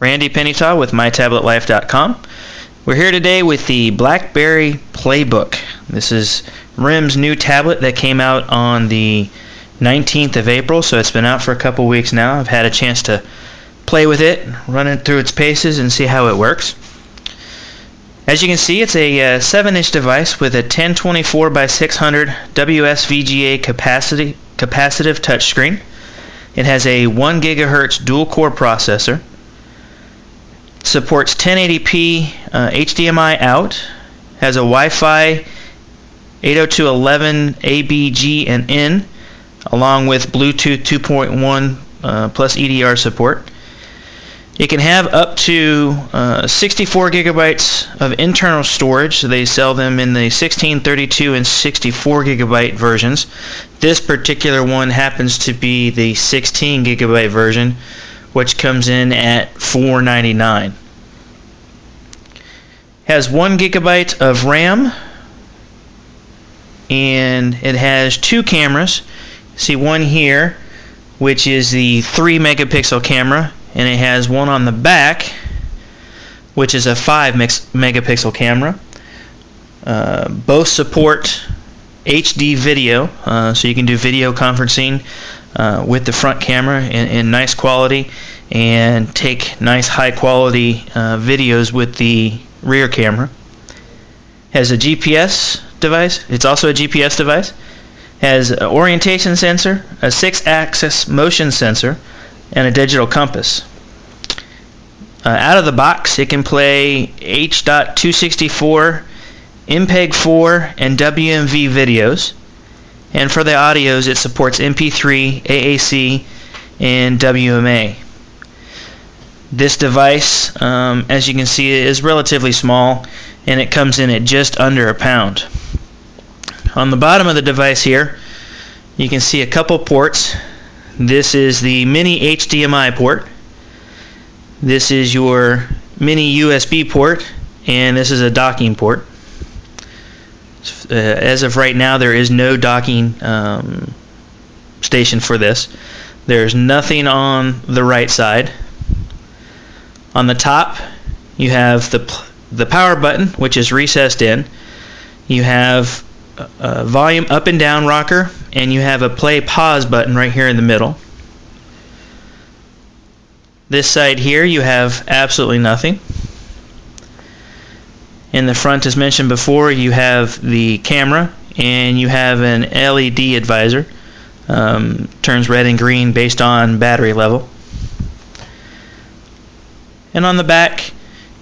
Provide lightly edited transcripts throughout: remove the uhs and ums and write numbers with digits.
Randy Pennytaw with MyTabletLife.com. We're here today with the BlackBerry PlayBook. This is RIM's new tablet that came out on the 19th of April, so it's been out for a couple weeks now. I've had a chance to play with it, run it through its paces, and see how it works. As you can see, it's a 7-inch device with a 1024 by 600 WSVGA capacitive touchscreen. It has a 1 GHz dual-core processor. Supports 1080p HDMI out. Has a Wi-Fi 802.11 A, B, G, and N, along with Bluetooth 2.1 plus EDR support. It can have up to 64 gigabytes of internal storage. So they sell them in the 16, 32, and 64 gigabyte versions. This particular one happens to be the 16 gigabyte version, which comes in at $499. Has 1 gigabyte of RAM, and it has 2 cameras. See one here, which is the 3 megapixel camera, and it has one on the back, which is a 5 megapixel camera. Both support HD video, so you can do video conferencing with the front camera in nice quality, and take nice high quality videos with the rear camera. Has a GPS device. It's also a GPS device. Has an orientation sensor, a 6-axis motion sensor, and a digital compass. Out of the box, it can play H.264, MPEG-4, and WMV videos. And for the audios, it supports MP3, AAC, and WMA. This device, as you can see, is relatively small, and it comes in at just under a pound. On the bottom of the device here, you can see a couple ports. This is the mini HDMI port. This is your mini USB port, and this is a docking port. As of right now, there is no docking station for this. There's nothing on the right side. On the top, you have the power button, which is recessed in. You have a volume up and down rocker, and you have a play pause button right here in the middle. This side here, you have absolutely nothing. In the front, as mentioned before, you have the camera, and you have an LED advisor. Turns red and green based on battery level. And on the back,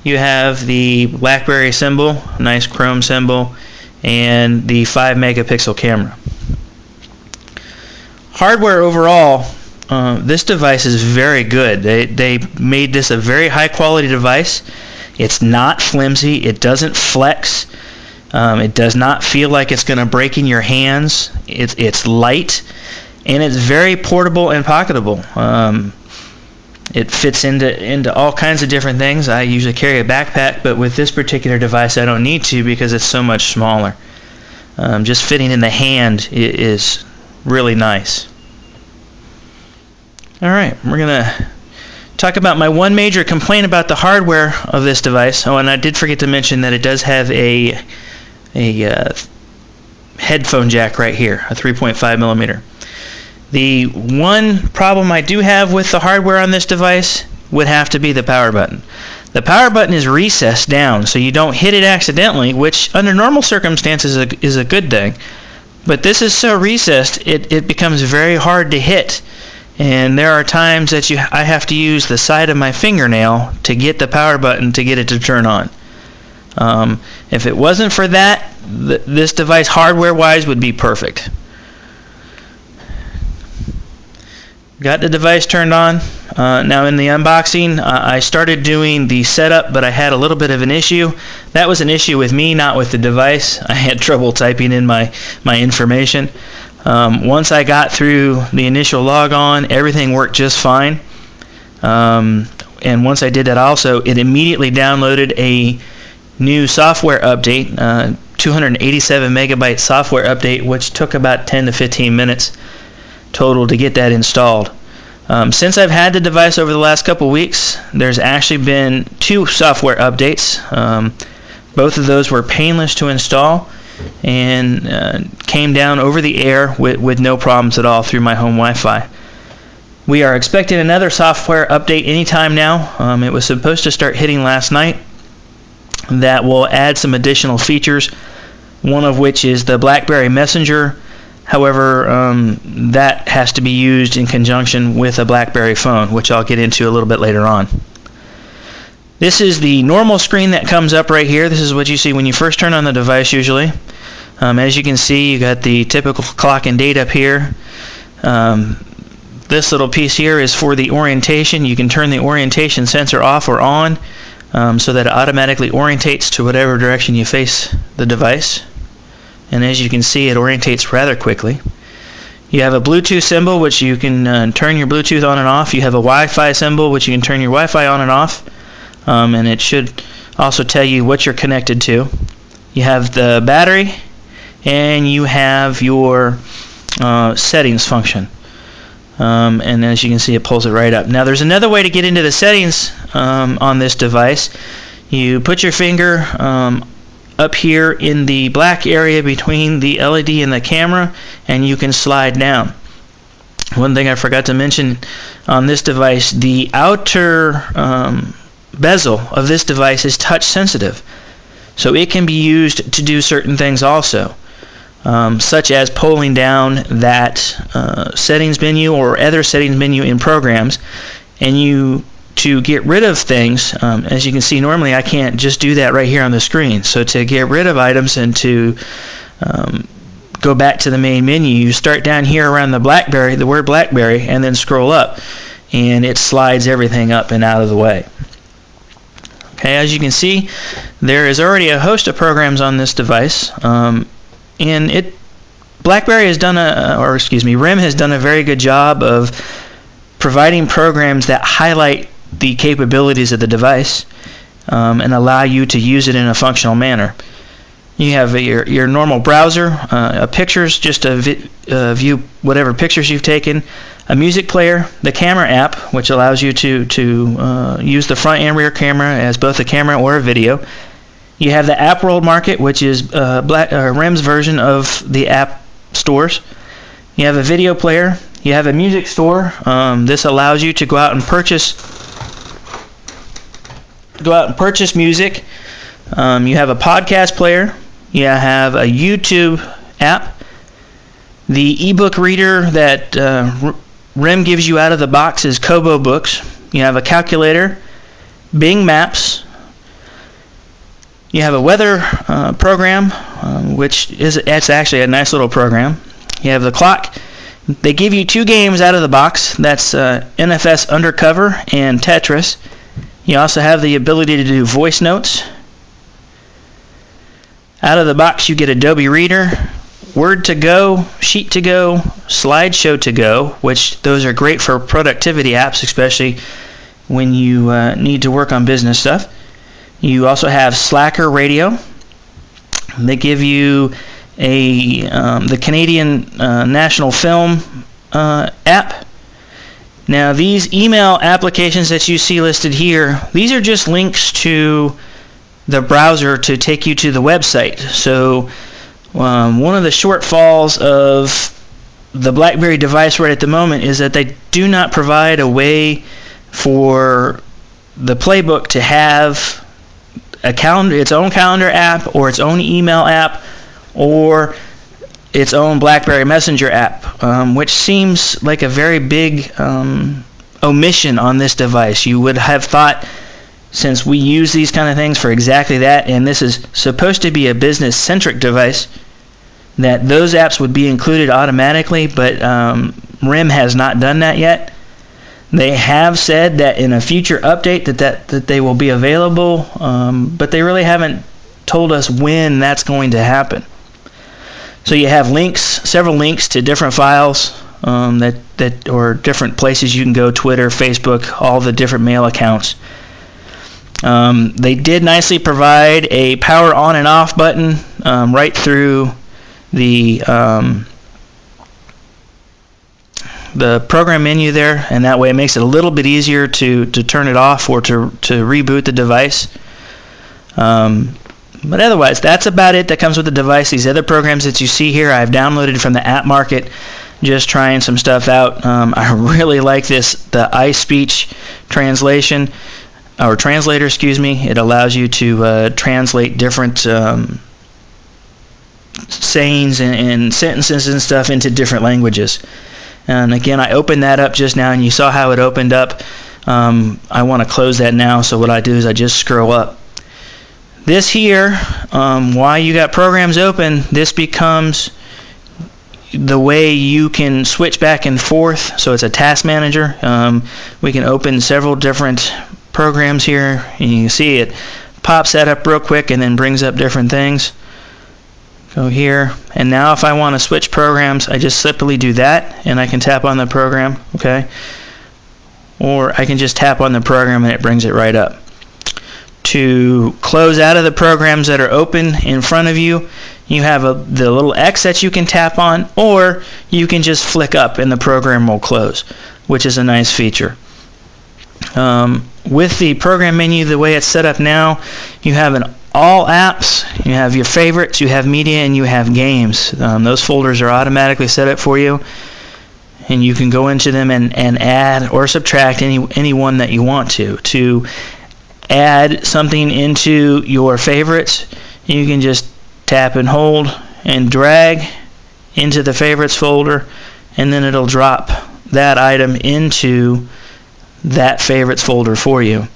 you have the BlackBerry symbol, nice chrome symbol, and the 5 megapixel camera. Hardware overall, this device is very good. They made this a very high quality device. It's not flimsy. It doesn't flex. It does not feel like it's going to break in your hands. It's light, and it's very portable and pocketable. It fits into all kinds of different things. I usually carry a backpack, but with this particular device I don't need to because it's so much smaller. Just fitting in the hand is really nice. Alright, we're going to talk about my one major complaint about the hardware of this device. Oh, and I did forget to mention that it does have a headphone jack right here, a 3.5 millimeter. The one problem I do have with the hardware on this device would have to be the power button. The power button is recessed down, so you don't hit it accidentally, which under normal circumstances is a good thing. But this is so recessed, it becomes very hard to hit. And there are times that I have to use the side of my fingernail to get the power button to get it to turn on. If it wasn't for that, this device hardware-wise would be perfect. Got the device turned on. Now in the unboxing, I started doing the setup, but I had a little bit of an issue. That was an issue with me, not with the device. I had trouble typing in my information. Once I got through the initial log on, everything worked just fine. And once I did that also, it immediately downloaded a new software update, 287 megabyte software update, which took about 10 to 15 minutes total to get that installed. Since I've had the device over the last couple weeks, there's actually been 2 software updates. Both of those were painless to install and came down over the air with no problems at all through my home Wi-Fi. We are expecting another software update anytime now. It was supposed to start hitting last night. That will add some additional features, one of which is the BlackBerry Messenger. However, that has to be used in conjunction with a BlackBerry phone, which I'll get into a little bit later on. This is the normal screen that comes up right here. This is what you see when you first turn on the device usually. As you can see, you got the typical clock and date up here. This little piece here is for the orientation. You can turn the orientation sensor off or on so that it automatically orientates to whatever direction you face the device. And as you can see, it orientates rather quickly. You have a Bluetooth symbol, which you can turn your Bluetooth on and off. You have a Wi-Fi symbol, which you can turn your Wi-Fi on and off. And it should also tell you what you're connected to. You have the battery, and you have your settings function. And as you can see, it pulls it right up. Now, there's another way to get into the settings on this device. You put your finger up here in the black area between the LED and the camera, and you can slide down. One thing I forgot to mention on this device, the outer bezel of this device is touch sensitive, so it can be used to do certain things also, such as pulling down that settings menu or other settings menu in programs, and to get rid of things, as you can see, normally I can't just do that right here on the screen. So to get rid of items and to go back to the main menu, you start down here around the BlackBerry, the word BlackBerry, and then scroll up, and it slides everything up and out of the way. Okay, as you can see, there is already a host of programs on this device, and BlackBerry has done RIM has done a very good job of providing programs that highlight the capabilities of the device and allow you to use it in a functional manner. You have your normal browser, pictures, just to view whatever pictures you've taken, a music player, the camera app, which allows you to use the front and rear camera as both a camera or a video. You have the App World Market, which is RIM's version of the app stores. You have a video player. You have a music store. This allows you to go out and purchase music. You have a podcast player. You have a YouTube app. The ebook reader that RIM gives you out of the box is Kobo Books. You have a calculator, Bing Maps. You have a weather program, it's actually a nice little program. You have the clock. They give you 2 games out of the box. That's NFS Undercover and Tetris. You also have the ability to do voice notes. Out of the box, you get Adobe Reader, Word to Go, Sheet to Go, Slideshow to Go, which those are great for productivity apps, especially when you need to work on business stuff. You also have Slacker Radio. They give you the Canadian National Film app. Now, these email applications that you see listed here, these are just links to the browser to take you to the website. So one of the shortfalls of the BlackBerry device right at the moment is that they do not provide a way for the PlayBook to have a calendar, its own calendar app, or its own email app, or its own BlackBerry Messenger app, which seems like a very big omission on this device. You would have thought, since we use these kind of things for exactly that, and this is supposed to be a business-centric device, that those apps would be included automatically, but RIM has not done that yet. They have said that in a future update that they will be available, but they really haven't told us when that's going to happen. So you have links, several links to different files or different places you can go, Twitter, Facebook, all the different mail accounts. They did nicely provide a power on and off button right through the the program menu there, and that way it makes it a little bit easier to turn it off or to reboot the device. But otherwise, that's about it that comes with the device. These other programs that you see here, I've downloaded from the App Market, just trying some stuff out. I really like the iSpeech translation, or translator, excuse me. It allows you to translate different sayings and sentences and stuff into different languages. And again, I opened that up just now, and you saw how it opened up. I want to close that now, so what I do is I just scroll up. This here, while you got programs open, this becomes the way you can switch back and forth. So it's a task manager. We can open several different programs here, and you can see it pops that up real quick and then brings up different things. Go here, and now if I want to switch programs, I just simply do that, and I can tap on the program, okay? Or I can just tap on the program and it brings it right up. To close out of the programs that are open in front of you, you have the little X that you can tap on, or you can just flick up and the program will close, which is a nice feature. With the program menu, the way it's set up now, you have an all apps, you have your favorites, you have media, and you have games. Those folders are automatically set up for you, and you can go into them and add or subtract any one that you want to. To add something into your favorites, you can just tap and hold and drag into the favorites folder, and then it'll drop that item into that favorites folder for you.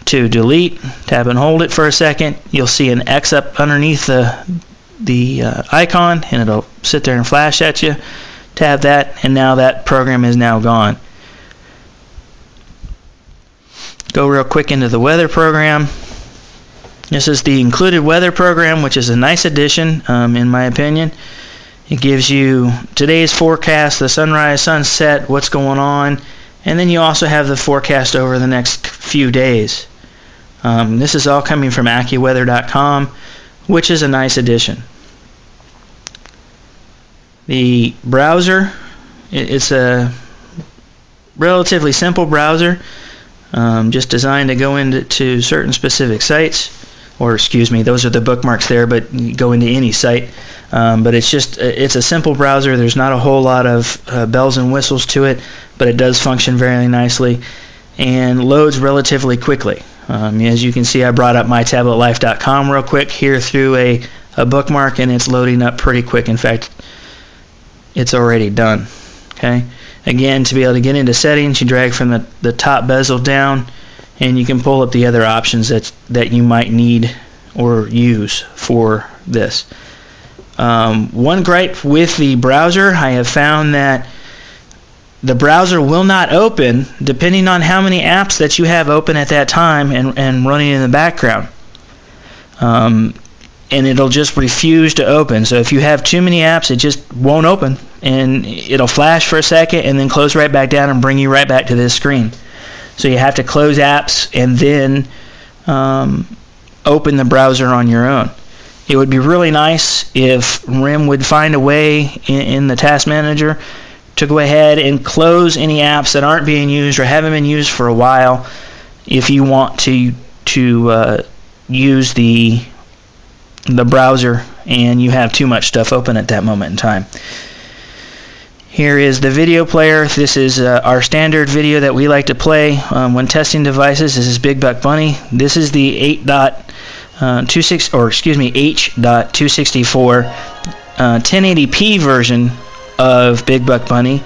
To delete, tap and hold it for a second. You'll see an X up underneath the icon, and it'll sit there and flash at you. Tap that, and now that program is now gone. Go real quick into the weather program. This is the included weather program, which is a nice addition, in my opinion. It gives you today's forecast, the sunrise, sunset, what's going on, and then you also have the forecast over the next few days. This is all coming from AccuWeather.com, which is a nice addition. The browser, it's a relatively simple browser, just designed to go into certain specific sites, or excuse me, those are the bookmarks there, but you go into any site. But it's a simple browser. There's not a whole lot of bells and whistles to it, but it does function very nicely and loads relatively quickly. As you can see, I brought up mytabletlife.com real quick here through a bookmark, and it's loading up pretty quick. In fact, it's already done. Okay. Again, to be able to get into settings, you drag from the top bezel down, and you can pull up the other options that you might need or use for this. One gripe with the browser, I have found that the browser will not open depending on how many apps that you have open at that time and running in the background. And it'll just refuse to open. So if you have too many apps, it just won't open, and it'll flash for a second and then close right back down and bring you right back to this screen. So you have to close apps and then open the browser on your own. It would be really nice if RIM would find a way in the task manager to go ahead and close any apps that aren't being used or haven't been used for a while if you want to use the browser and you have too much stuff open at that moment in time. Here is the video player. This is our standard video that we like to play when testing devices. This is Big Buck Bunny. This is the H.264 1080p version of Big Buck Bunny,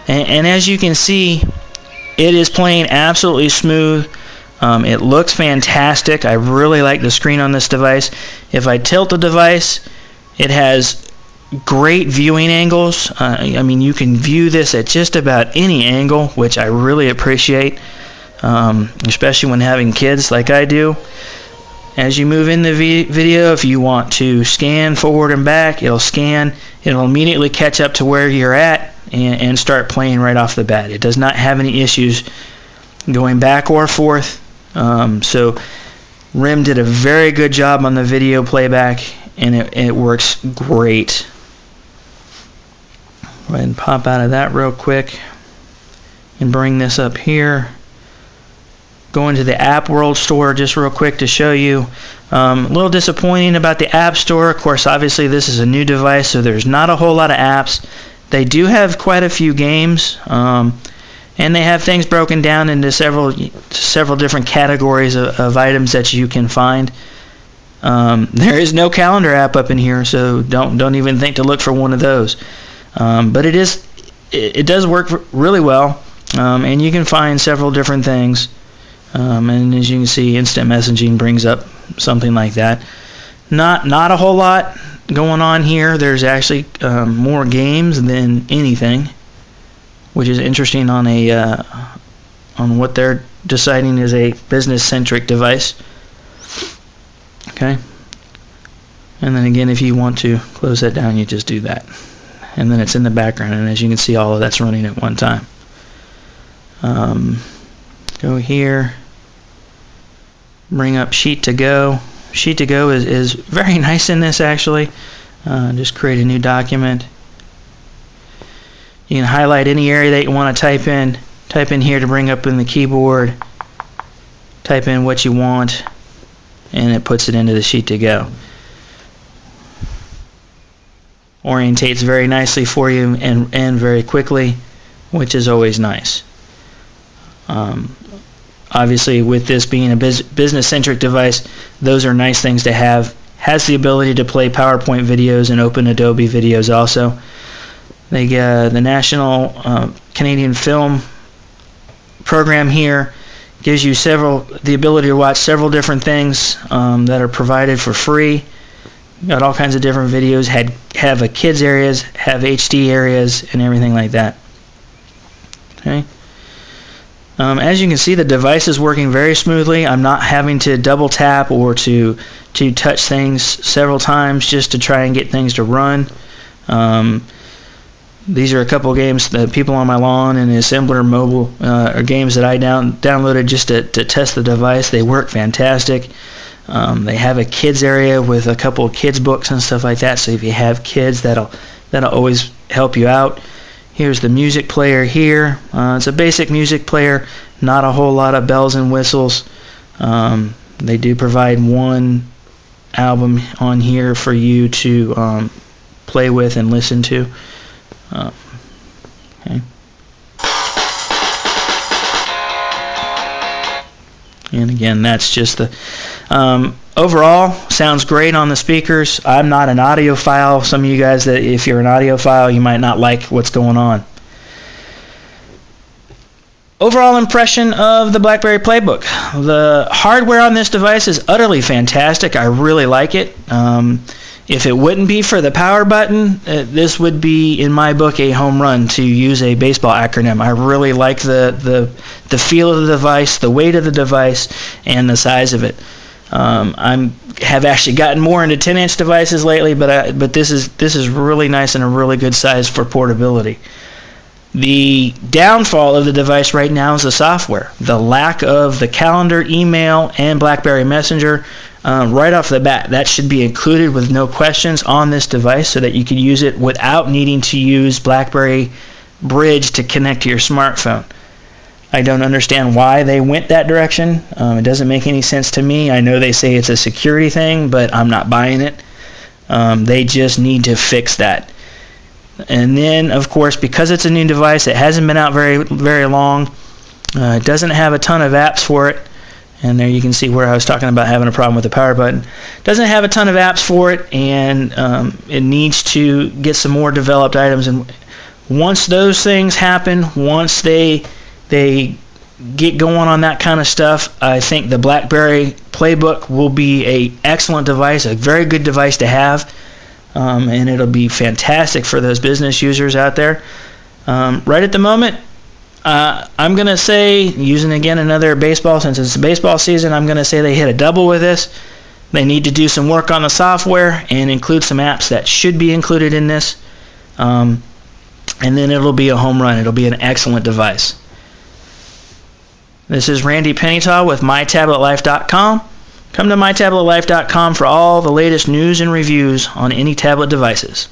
and as you can see, it is playing absolutely smooth. It looks fantastic. I really like the screen on this device. If I tilt the device, it has great viewing angles. I mean, you can view this at just about any angle, which I really appreciate, especially when having kids like I do. As you move in the video, if you want to scan forward and back, it'll scan. It'll immediately catch up to where you're at and start playing right off the bat. It does not have any issues going back or forth. So RIM did a very good job on the video playback, and it works great. Go ahead and pop out of that real quick. and bring this up here. Go into the App World store just real quick to show you. A little disappointing about the App Store. Of course, obviously this is a new device, so there's not a whole lot of apps. They do have quite a few games, and they have things broken down into several different categories of items that you can find. There is no calendar app up in here, so don't even think to look for one of those. But it does work really well, and you can find several different things. And as you can see, instant messaging brings up something like that. Not a whole lot going on here. There's actually more games than anything, which is interesting on what they're deciding is a business-centric device. Okay. And then again, if you want to close that down, you just do that. And then it's in the background, and as you can see, all of that's running at one time. Go here, bring up Sheet to Go. Sheet to Go is very nice in this, actually. Just create a new document. You can highlight any area that you want to type in. Type in here to bring up in the keyboard. Type in what you want, and it puts it into the Sheet to Go. Orientates very nicely for you and very quickly, which is always nice. Obviously, with this being a business-centric device, those are nice things to have. Has the ability to play PowerPoint videos and open Adobe videos also. The National Canadian Film program here gives you the ability to watch several different things that are provided for free. Got all kinds of different videos. Have a kids areas, have HD areas, and everything like that. Okay. As you can see, the device is working very smoothly. I'm not having to double tap or to touch things several times just to try and get things to run. These are a couple games that People on My Lawn and Assembler Mobile are games that I downloaded just to test the device. They work fantastic. They have a kids area with a couple of kids books and stuff like that. So if you have kids, that'll always help you out. Here's the music player here. It's a basic music player, not a whole lot of bells and whistles. They do provide one album on here for you to play with and listen to. Okay. And again, that's just the overall sounds great on the speakers. I'm not an audiophile. Some of you guys, that if you're an audiophile, you might not like what's going on. Overall impression of the BlackBerry PlayBook. The hardware on this device is utterly fantastic. I really like it. If it wouldn't be for the power button, this would be, in my book, a home run, to use a baseball acronym. I really like the feel of the device, the weight of the device, and the size of it. I have actually gotten more into 10-inch devices lately, but this is really nice and a really good size for portability. The downfall of the device right now is the software. The lack of the calendar, email, and BlackBerry Messenger right off the bat. That should be included with no questions on this device so that you can use it without needing to use BlackBerry Bridge to connect to your smartphone. I don't understand why they went that direction. It doesn't make any sense to me. I know they say it's a security thing, but I'm not buying it. They just need to fix that. And then, of course, because it's a new device, it hasn't been out very, very long. It doesn't have a ton of apps for it. And there you can see where I was talking about having a problem with the power button. Doesn't have a ton of apps for it, and it needs to get some more developed items. And once those things happen, once they get going on that kind of stuff, I think the BlackBerry PlayBook will be an excellent device, a very good device to have. And it'll be fantastic for those business users out there. Right at the moment, I'm going to say, using again another baseball, since it's baseball season, I'm going to say they hit a double with this. They need to do some work on the software and include some apps that should be included in this. And then it'll be a home run. It'll be an excellent device. This is Randy Pennytall with MyTabletLife.com. Come to MyTabletLife.com for all the latest news and reviews on any tablet devices.